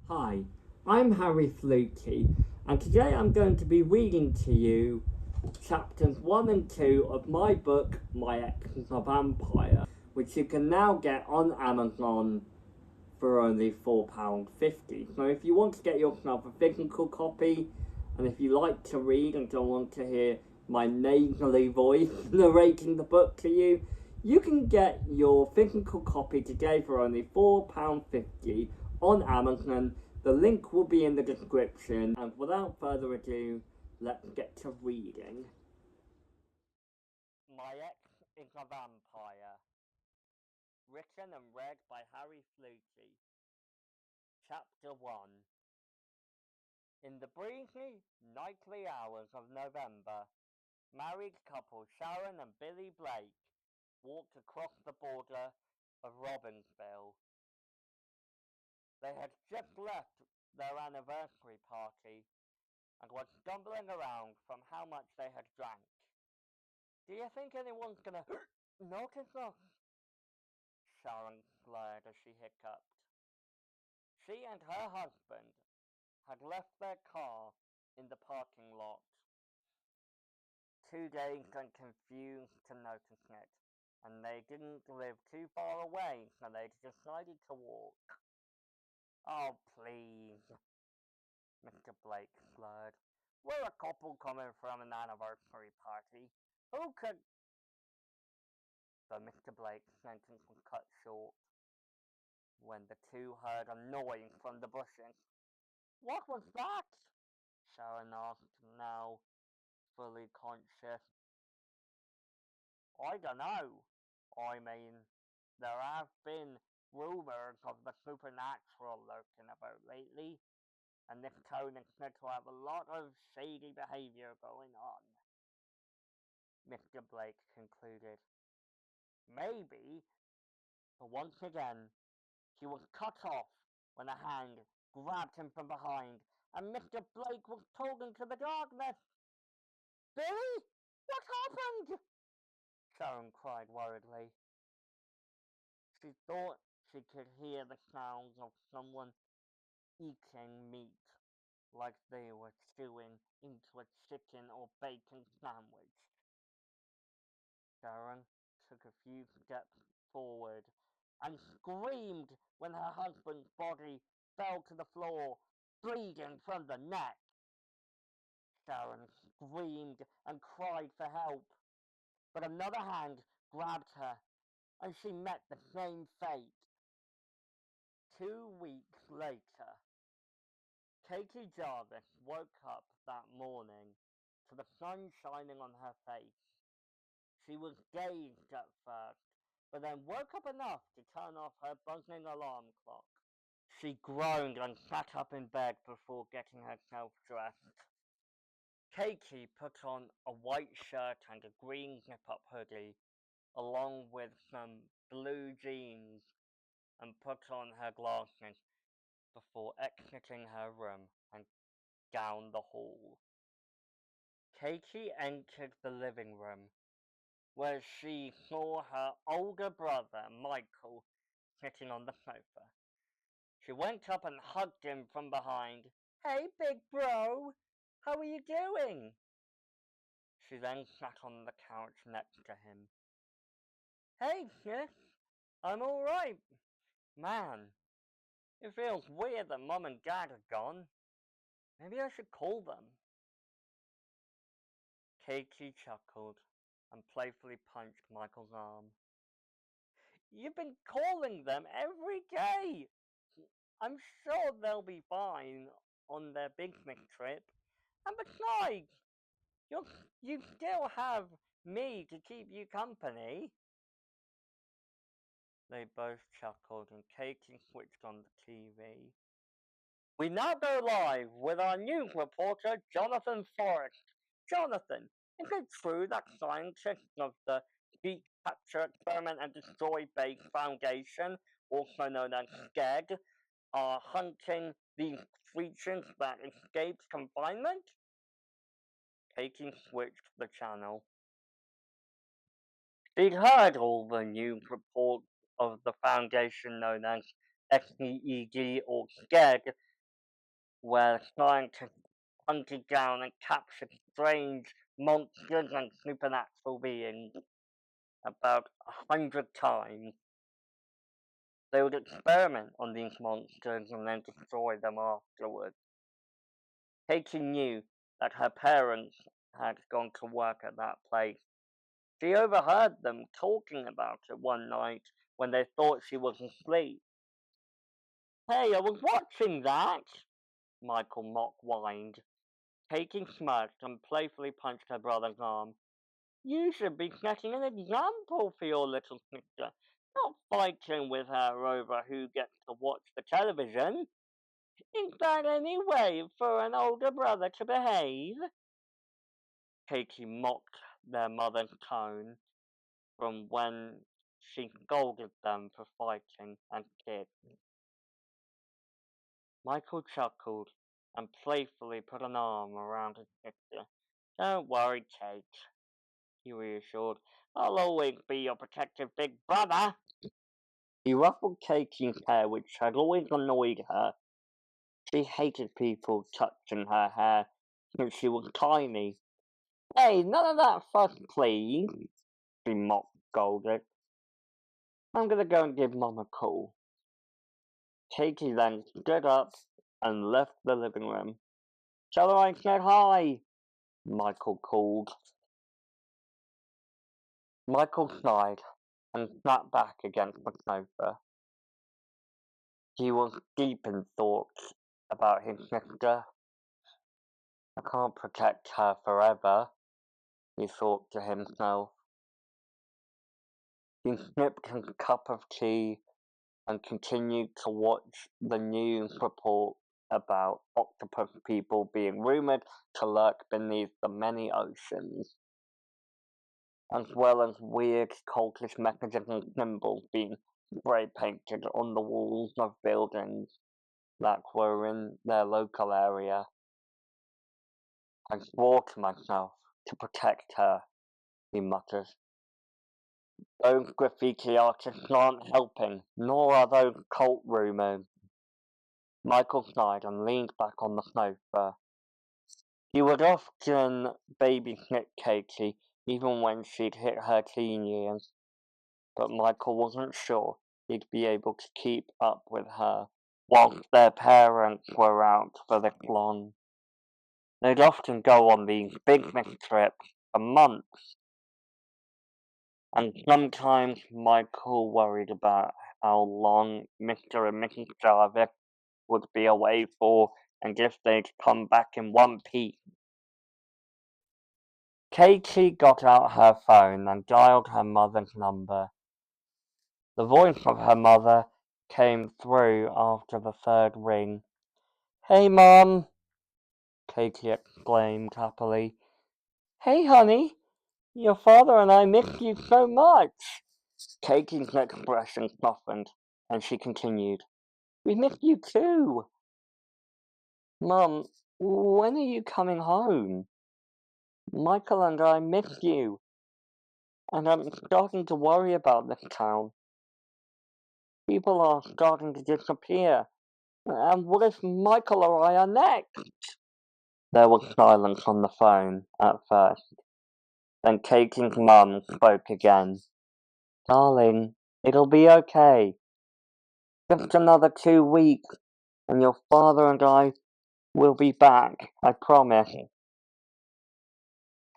Hi, I'm Harry Fleuty, and today I'm going to be reading to you chapters 1 and 2 of my book, My Ex is a Vampire, which you can now get on Amazon for only £4.50. So if you want to get yourself a physical copy, and if you like to read and don't want to hear my nasally voice narrating the book to you, you can get your physical copy today for only £4.50 on Amazon. The link will be in the description, and without further ado, let's get to reading. My Ex is a Vampire. Written and read by Harry Fleuty. Chapter 1. In the breezy, nightly hours of November, married couple Sharon and Billy Blake walked across the border of Robbinsville. They had just left their anniversary party and were stumbling around from how much they had drank. "Do you think anyone's gonna notice us?" Sharon glared as she hiccuped. She and her husband had left their car in the parking lot, too dazed and confused to notice it, and they didn't live too far away, so they decided to walk. "Oh, please," Mr. Blake slurred. "We're a couple coming from an anniversary party. Who could—" But Mr. Blake's sentence was cut short when the two heard a noise from the bushes. "What was that?" Sharon asked, now fully conscious. "I dunno. I mean, there have been rumours of the supernatural lurking about lately, and this town is said to have a lot of shady behaviour going on," Mr. Blake concluded. "Maybe," but once again he was cut off when a hand grabbed him from behind, and Mr. Blake was pulled into the darkness. "Billy, what happened?" Sharon cried worriedly. She thought she could hear the sounds of someone eating meat, like they were chewing into a chicken or bacon sandwich. Sharon took a few steps forward and screamed when her husband's body fell to the floor, bleeding from the neck. Sharon screamed and cried for help, but another hand grabbed her, and she met the same fate. 2 weeks later, Katie Jarvis woke up that morning to the sun shining on her face. She was dazed at first, but then woke up enough to turn off her buzzing alarm clock. She groaned and sat up in bed before getting herself dressed. Katie put on a white shirt and a green zip-up hoodie, along with some blue jeans, and put on her glasses before exiting her room and down the hall. Katie entered the living room, where she saw her older brother, Michael, sitting on the sofa. She went up and hugged him from behind. "Hey, big bro, how are you doing?" She then sat on the couch next to him. "Hey, sis, I'm alright. Man, it feels weird that Mum and Dad are gone. Maybe I should call them." Katie chuckled and playfully punched Michael's arm. "You've been calling them every day. I'm sure they'll be fine on their business trip. And besides, you still have me to keep you company." They both chuckled and Katie switched on the TV. We now go live with our news reporter, Jonathan Forrest. Jonathan, is it true that scientists of the Speak, Capture, Experiment and Destroy Base Foundation, also known as SCED, are hunting these creatures that escaped confinement? Katie switched the channel. She'd heard all the news reports of the foundation known as SCED or SCED were trying to hunt down and capture strange monsters and supernatural beings about 100 times. They would experiment on these monsters and then destroy them afterwards. Katie knew that her parents had gone to work at that place. She overheard them talking about it one night when they thought she was asleep. "Hey, I was watching that," Michael mock whined. Katie smirked and playfully punched her brother's arm. "You should be setting an example for your little sister, not fighting with her over who gets to watch the television. Is that any way for an older brother to behave?" Katie mocked their mother's tone from when she scolded them for fighting as kids. Michael chuckled and playfully put an arm around his sister. "Don't worry, Kate," he reassured. "I'll always be your protective big brother." He ruffled Katie's hair, which had always annoyed her. She hated people touching her hair since she was tiny. "Hey, none of that fuss, please," she mock scolded. "I'm gonna go and give Mom a call." Katie then stood up and left the living room. "Tell her I said hi," Michael called. Michael sighed and sat back against the sofa. He was deep in thoughts about his sister. "I can't protect her forever," he thought to himself. He sipped his cup of tea and continued to watch the news report about octopus people being rumoured to lurk beneath the many oceans, as well as weird cultish messages and symbols being spray painted on the walls of buildings that were in their local area. "I swore to myself to protect her," he muttered. "Those graffiti artists aren't helping, nor are those cult rumours." Michael sighed and leaned back on the sofa. He would often babysit Katie, even when she'd hit her teen years, but Michael wasn't sure he'd be able to keep up with her whilst their parents were out for the salon. They'd often go on these business trips for months, and sometimes Michael worried about how long Mr. and Mrs. Jarvis would be away for and if they'd come back in one piece. Katie got out her phone and dialed her mother's number. The voice of her mother came through after the third ring. "Hey, Mum!" Katie exclaimed happily. "Hey, honey! Your father and I miss you so much!" Katie's expression softened, and she continued. "We miss you too! Mum, when are you coming home? Michael and I miss you, and I'm starting to worry about this town. People are starting to disappear, and what if Michael or I are next?" There was silence on the phone at first. Then Katie's mum spoke again. "Darling, it'll be okay. Just another 2 weeks, and your father and I will be back, I promise."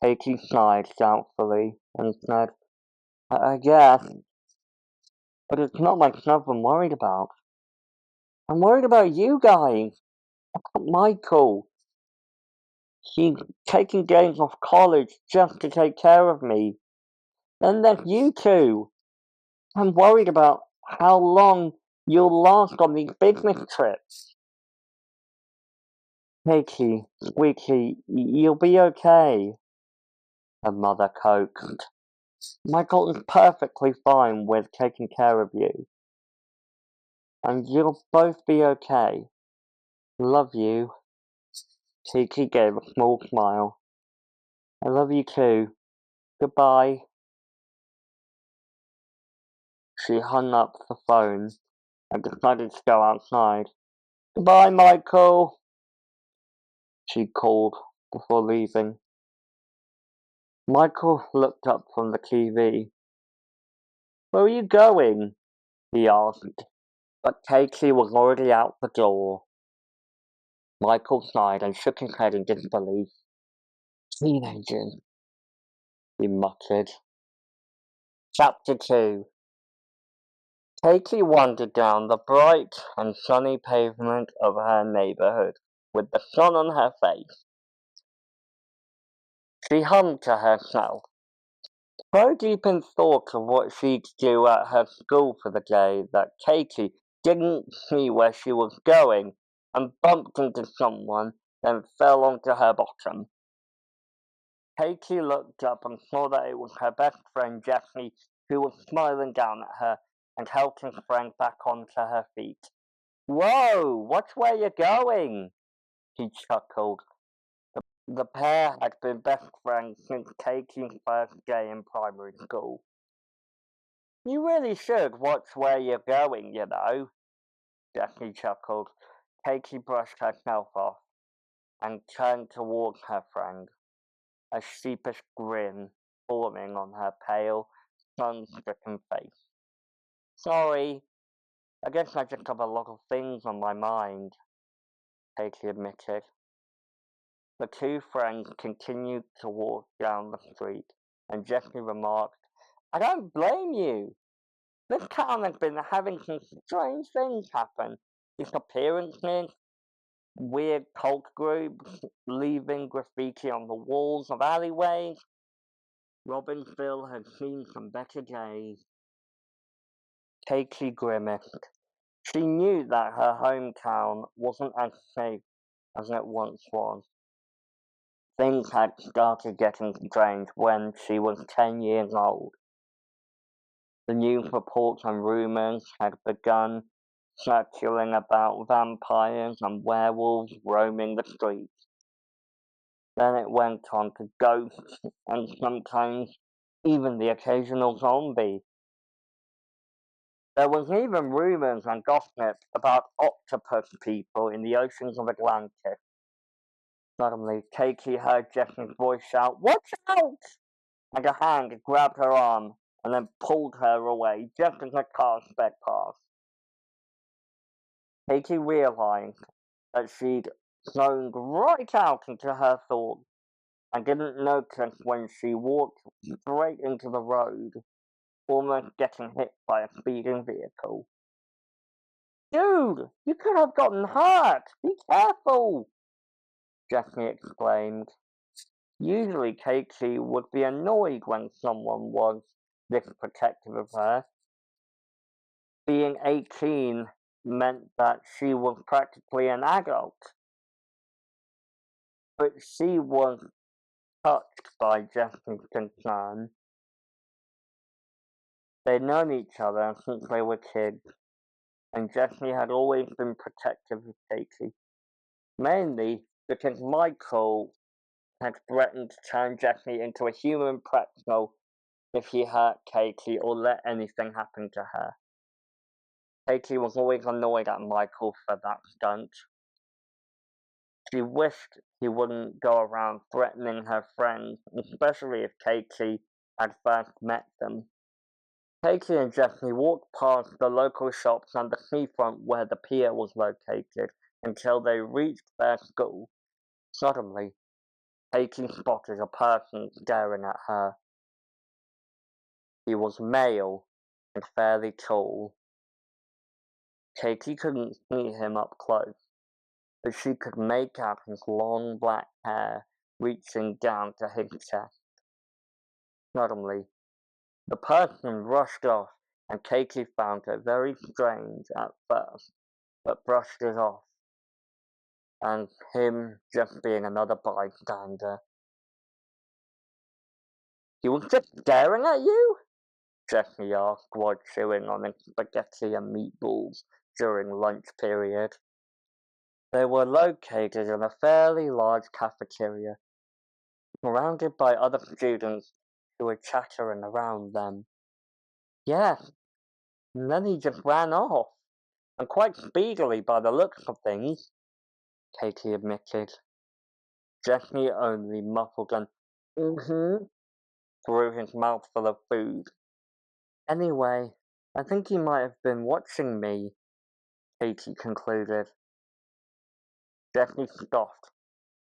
Katie sighed doubtfully and said, I guess, but it's not myself I'm worried about. I'm worried about you guys. Michael. He's taking days off college just to take care of me. And then you two. I'm worried about how long you'll last on these business trips. Katie, sweetie, you'll be okay, her mother coaxed. Michael is perfectly fine with taking care of you. And you'll both be okay. Love you. Katie gave a small smile. I love you too. Goodbye. She hung up the phone and decided to go outside. "Goodbye, Michael." she called before leaving. Michael looked up from the TV. "Where are you going?" he asked, but Katie was already out the door. Michael sighed and shook his head in disbelief. "Teenagers," he muttered. Chapter 2. Katie wandered down the bright and sunny pavement of her neighborhood with the sun on her face. She hummed to herself, so deep in thought of what she'd do at her school for the day that Katie didn't see where she was going and bumped into someone, then fell onto her bottom. Katie looked up and saw that it was her best friend Jessie, who was smiling down at her and helping his friend back onto her feet. "Whoa, watch where you're going," he chuckled. The pair had been best friends since Katie's first day in primary school. "You really should watch where you're going, you know," Jessie chuckled. Katie brushed herself off and turned towards her friend, a sheepish grin forming on her pale, sun-stricken face. "Sorry, I guess I just have a lot of things on my mind," Katie admitted. The two friends continued to walk down the street, and Jessie remarked, "I don't blame you. This town has been having some strange things happen. Disappearances, weird cult groups, leaving graffiti on the walls of alleyways. Robbinsville has seen some better days." Katie grimaced. She knew that her hometown wasn't as safe as it once was. Things had started getting strange when she was 10 years old. The news reports and rumors had begun circulating about vampires and werewolves roaming the streets. Then it went on to ghosts and sometimes even the occasional zombie. There was even rumors and gossip about octopus people in the oceans of Atlantis. Suddenly, Katie heard Jessie's voice shout, "Watch out!" and a hand grabbed her arm and then pulled her away just as a car sped past. Katie realized that she'd zoned right out into her thoughts and didn't notice when she walked straight into the road, almost getting hit by a speeding vehicle. "Dude, you could have gotten hurt! Be careful!" Jessie exclaimed. Usually Katie would be annoyed when someone was this protective of her. Being 18 meant that she was practically an adult, but she was touched by Jessie's concern. They'd known each other since they were kids, and Jessie had always been protective of Katie, mainly because Michael had threatened to turn Jessie into a human pretzel if he hurt Katie or let anything happen to her. Katie was always annoyed at Michael for that stunt. She wished he wouldn't go around threatening her friends, especially if Katie had first met them. Katie and Jessie walked past the local shops and the seafront where the pier was located until they reached their school. Suddenly, Katie spotted a person staring at her. He was male and fairly tall. Katie couldn't see him up close, but she could make out his long black hair reaching down to his chest. Suddenly, the person rushed off, and Katie found it very strange at first, but brushed it off, and him just being another bystander. "He was just staring at you?" Jessie asked while chewing on his spaghetti and meatballs during lunch period. They were located in a fairly large cafeteria, surrounded by other students who were chattering around them. "Yes, and then he just ran off, and quite speedily by the looks of things," Katie admitted. Jesse only muffled an mm-hmm through his mouth full of food. Anyway, I think he might have been watching me, Katie concluded. Jesse scoffed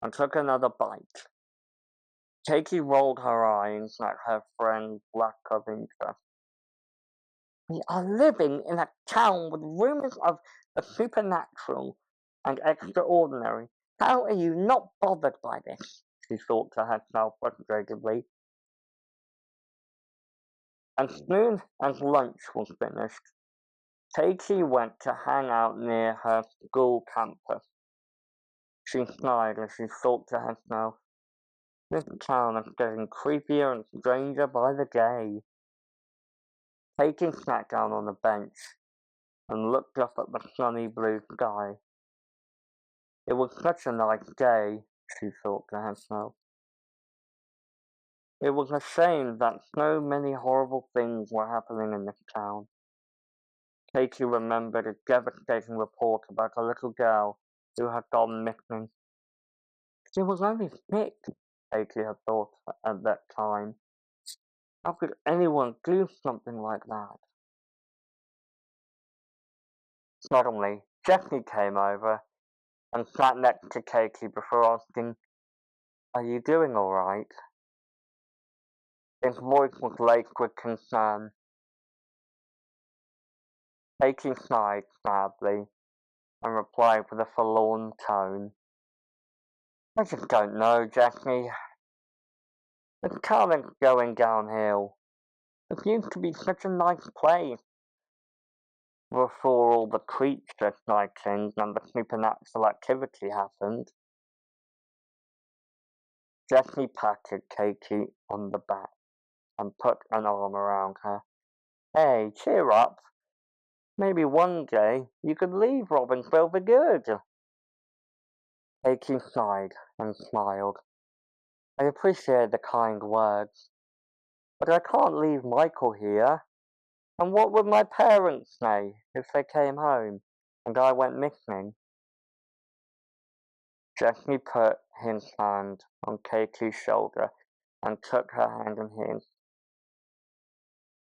and took another bite. Katie rolled her eyes at her friend's lack of interest. We are living in a town with rumors of the supernatural and extraordinary. How are you not bothered by this? She thought to herself frustratedly. As soon as lunch was finished, Katie went to hang out near her school campus. She sighed as she thought to herself, this town is getting creepier and stranger by the day. Katie sat down on a bench and looked up at the sunny blue sky. It was such a nice day, she thought to herself. It was a shame that so many horrible things were happening in this town. Katie remembered a devastating report about a little girl who had gone missing. She was only 6, Katie had thought at that time. How could anyone do something like that? Suddenly, Jessie came over and sat next to Katie before asking, are you doing all right? His voice was laced with concern. Katie sighed sadly and replied with a forlorn tone, I just don't know, Jessie. The town is going downhill. It used to be such a nice place before all the creature sightings and the supernatural activity happened. Jessie patted Katie on the back and put an arm around her. Hey, cheer up. Maybe one day you could leave Robbinsville for good. Katie sighed and smiled. I appreciate the kind words, but I can't leave Michael here. And what would my parents say if they came home and I went missing? Jessie put his hand on Katie's shoulder and took her hand in his.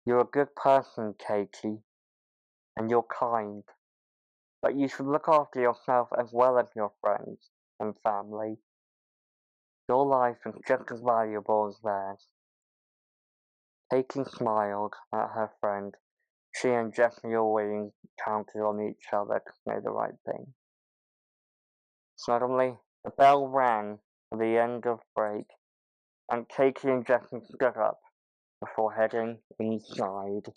You're a good person, Katie, and you're kind, but you should look after yourself as well as your friends and family. Your life is just as valuable as theirs. Katie smiled at her friend. She and Jessie always counted on each other to say the right thing. Suddenly, the bell rang for the end of break, and Katie and Jessie stood up before heading inside.